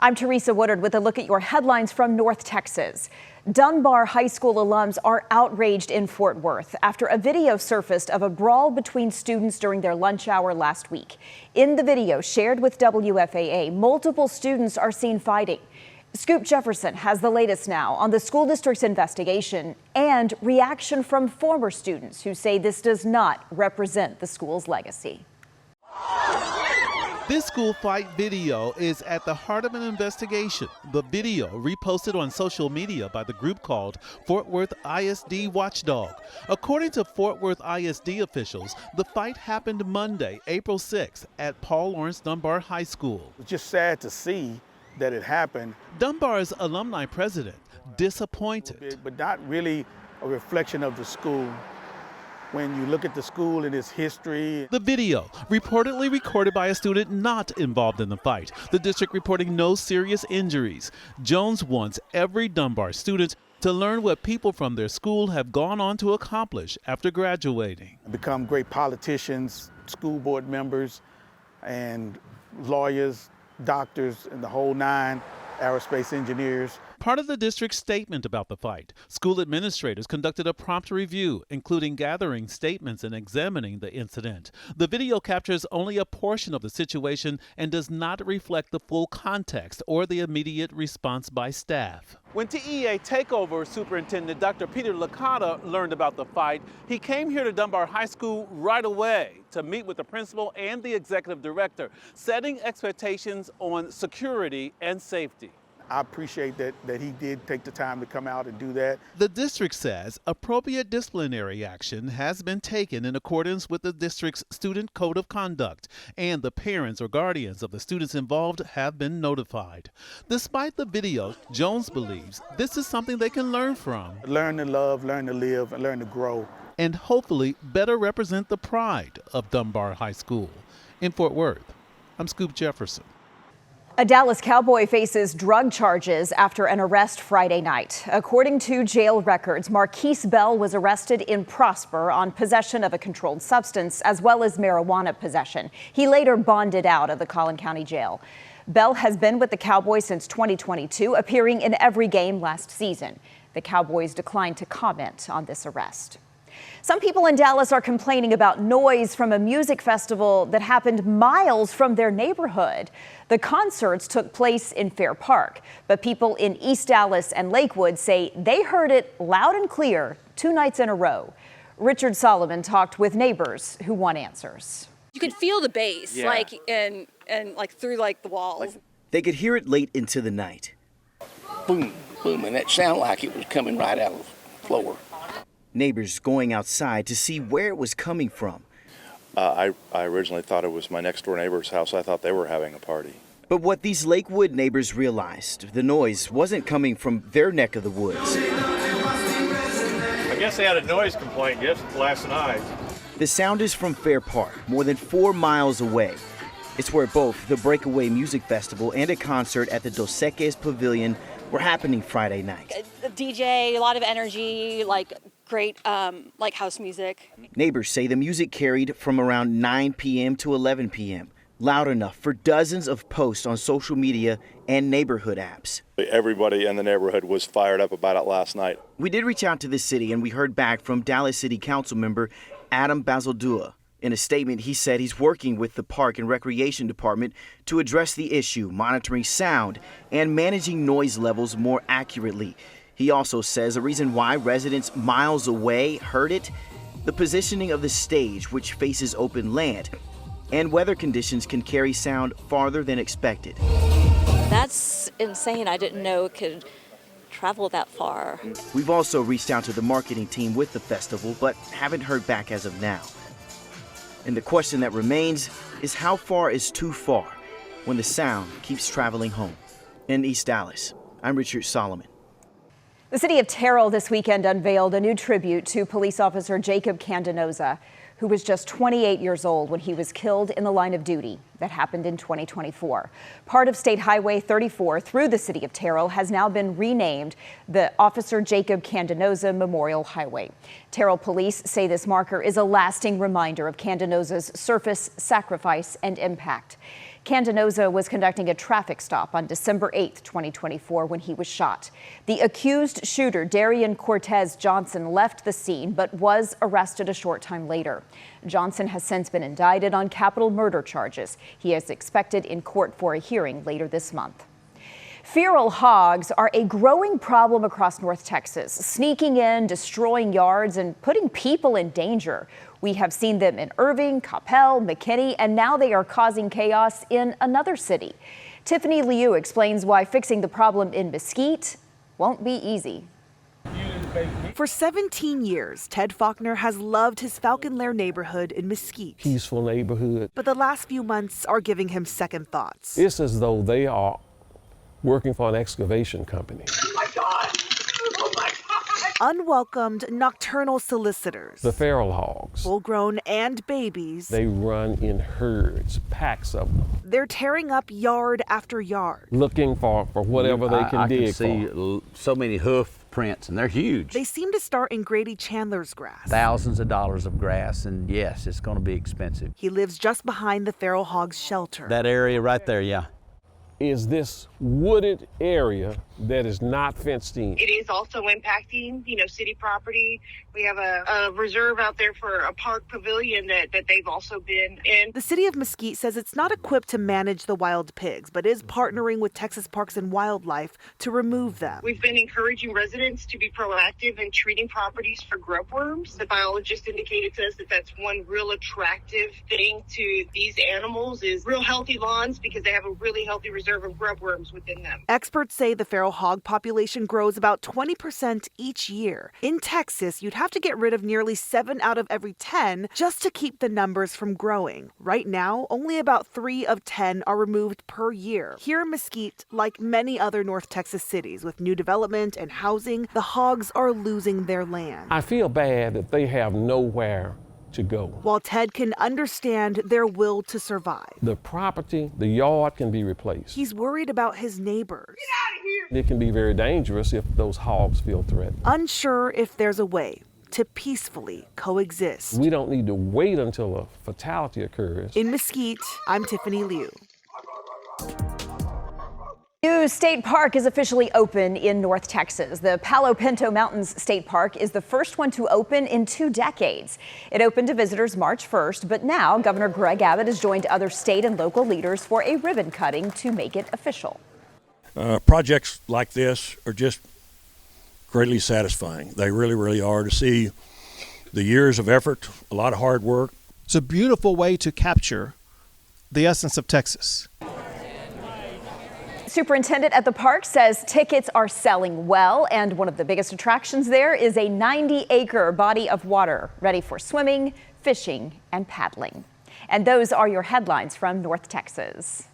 I'm Teresa Woodard with a look at your headlines from North Texas. Dumbar High School alums are outraged in Fort Worth after a video surfaced of a brawl between students during their lunch hour last week. In the video shared with WFAA, multiple students are seen fighting. Scoop Jefferson has the latest now on the school district's investigation and reaction from former students who say this does not represent the school's legacy. This school fight video is at the heart of an investigation. The video reposted on social media by the group called Fort Worth ISD Watchdog. According to Fort Worth ISD officials, the fight happened Monday, April 6th at Paul Lawrence Dumbar High School. It's just sad to see that it happened. Dumbar's alumni president disappointed. But not really a reflection of the school. When you look at the school and its history. The video, reportedly recorded by a student not involved in the fight. The district reporting no serious injuries. Jones wants every Dumbar student to learn what people from their school have gone on to accomplish after graduating. Become great politicians, school board members, and lawyers, doctors, and the whole nine, aerospace engineers. Part of the district's statement about the fight, school administrators conducted a prompt review, including gathering statements and examining the incident. The video captures only a portion of the situation and does not reflect the full context or the immediate response by staff. When TEA Takeover Superintendent Dr. Peter Licata learned about the fight, he came here to Dumbar High School right away to meet with the principal and the executive director, setting expectations on security and safety. I appreciate that he did take the time to come out and do that. The district says appropriate disciplinary action has been taken in accordance with the district's student code of conduct, and the parents or guardians of the students involved have been notified. Despite the video, Jones believes this is something they can learn from. Learn to love, learn to live, and learn to grow. And hopefully better represent the pride of Dumbar High School. In Fort Worth, I'm Scoop Jefferson. A Dallas Cowboy faces drug charges after an arrest Friday night. According to jail records, Marquise Bell was arrested in Prosper on possession of a controlled substance as well as marijuana possession. He later bonded out of the Collin County Jail. Bell has been with the Cowboys since 2022, appearing in every game last season. The Cowboys declined to comment on this arrest. Some people in Dallas are complaining about noise from a music festival that happened miles from their neighborhood. The concerts took place in Fair Park, but people in East Dallas and Lakewood say they heard it loud and clear 2 nights in a row. Richard Solomon talked with neighbors who want answers. You could feel the bass, and through the walls. They could hear it late into the night. Boom, boom, and that sounded like it was coming right out of the floor. Neighbors going outside to see where it was coming from. I originally thought it was my next door neighbor's house. I thought they were having a party. But what these Lakewood neighbors realized, the noise wasn't coming from their neck of the woods. I guess they had a noise complaint last night. The sound is from Fair Park, more than 4 miles away. It's where both the Breakaway Music Festival and a concert at the Dos Equis Pavilion were happening Friday night. The DJ, a lot of energy, great house music. Neighbors say the music carried from around 9 p.m. to 11 p.m., loud enough for dozens of posts on social media and neighborhood apps. Everybody in the neighborhood was fired up about it last night. We did reach out to the city and we heard back from Dallas City Council member Adam Bazaldua. In a statement, he said he's working with the Park and Recreation Department to address the issue, monitoring sound and managing noise levels more accurately. He also says the reason why residents miles away heard it, the positioning of the stage, which faces open land, and weather conditions can carry sound farther than expected. That's insane. I didn't know it could travel that far. We've also reached out to the marketing team with the festival, but haven't heard back as of now. And the question that remains is how far is too far when the sound keeps traveling home? In East Dallas, I'm Richard Solomon. The city of Terrell this weekend unveiled a new tribute to police officer Jacob Candenoza, who was just 28 years old when he was killed in the line of duty. That happened in 2024. Part of State Highway 34 through the city of Terrell has now been renamed the Officer Jacob Candenoza Memorial Highway. Terrell police say this marker is a lasting reminder of Candenoza's service, sacrifice, and impact. Candenoza was conducting a traffic stop on December 8, 2024, when he was shot. The accused shooter, Darian Cortez Johnson, left the scene but was arrested a short time later. Johnson has since been indicted on capital murder charges. He is expected in court for a hearing later this month. Feral hogs are a growing problem across North Texas, sneaking in, destroying yards, and putting people in danger. We have seen them in Irving, Coppell, McKinney, and now they are causing chaos in another city. Tiffany Liu explains why fixing the problem in Mosquite won't be easy. For 17 years, Ted Faulkner has loved his Falcon Lair neighborhood in Mesquite. Peaceful neighborhood. But the last few months are giving him second thoughts. It's as though they are working for an excavation company. Oh my God! Oh my God! Unwelcomed nocturnal solicitors. The feral hogs. Full-grown and babies. They run in herds, packs of them. They're tearing up yard after yard. Looking for whatever they can dig for. I can see so many hoof prints, and they're huge. They seem to start in Grady Chandler's grass. Thousands of dollars of grass, and yes, it's going to be expensive. He lives just behind the feral hogs shelter. That area right there, yeah. Is this wooded area that is not fenced in. It is also impacting, city property. We have a reserve out there for a park pavilion that they've also been in. The city of Mesquite says it's not equipped to manage the wild pigs, but is partnering with Texas Parks and Wildlife to remove them. We've been encouraging residents to be proactive in treating properties for grub worms. The biologist indicated to us that that's one real attractive thing to these animals is real healthy lawns because they have a really healthy reserve of grub worms within them. Experts say the feral hog population grows about 20% each year. In Texas, you'd have to get rid of nearly 7 out of every 10 just to keep the numbers from growing. Right now, only about 3 of 10 are removed per year. Here in Mesquite, like many other North Texas cities with new development and housing, the hogs are losing their land. I feel bad that they have nowhere to go. While Ted can understand their will to survive, the property, the yard can be replaced. He's worried about his neighbors. Get out of here! It can be very dangerous if those hogs feel threatened. Unsure if there's a way to peacefully coexist. We don't need to wait until a fatality occurs. In Mesquite, I'm Tiffany Liu. New State Park is officially open in North Texas. The Palo Pinto Mountains State Park is the first one to open in 2 decades. It opened to visitors March 1st, but now Governor Greg Abbott has joined other state and local leaders for a ribbon cutting to make it official. Projects like this are just greatly satisfying. They really, really are, to see the years of effort, a lot of hard work. It's a beautiful way to capture the essence of Texas. Superintendent at the park says tickets are selling well, and one of the biggest attractions there is a 90-acre body of water ready for swimming, fishing, and paddling. And those are your headlines from North Texas.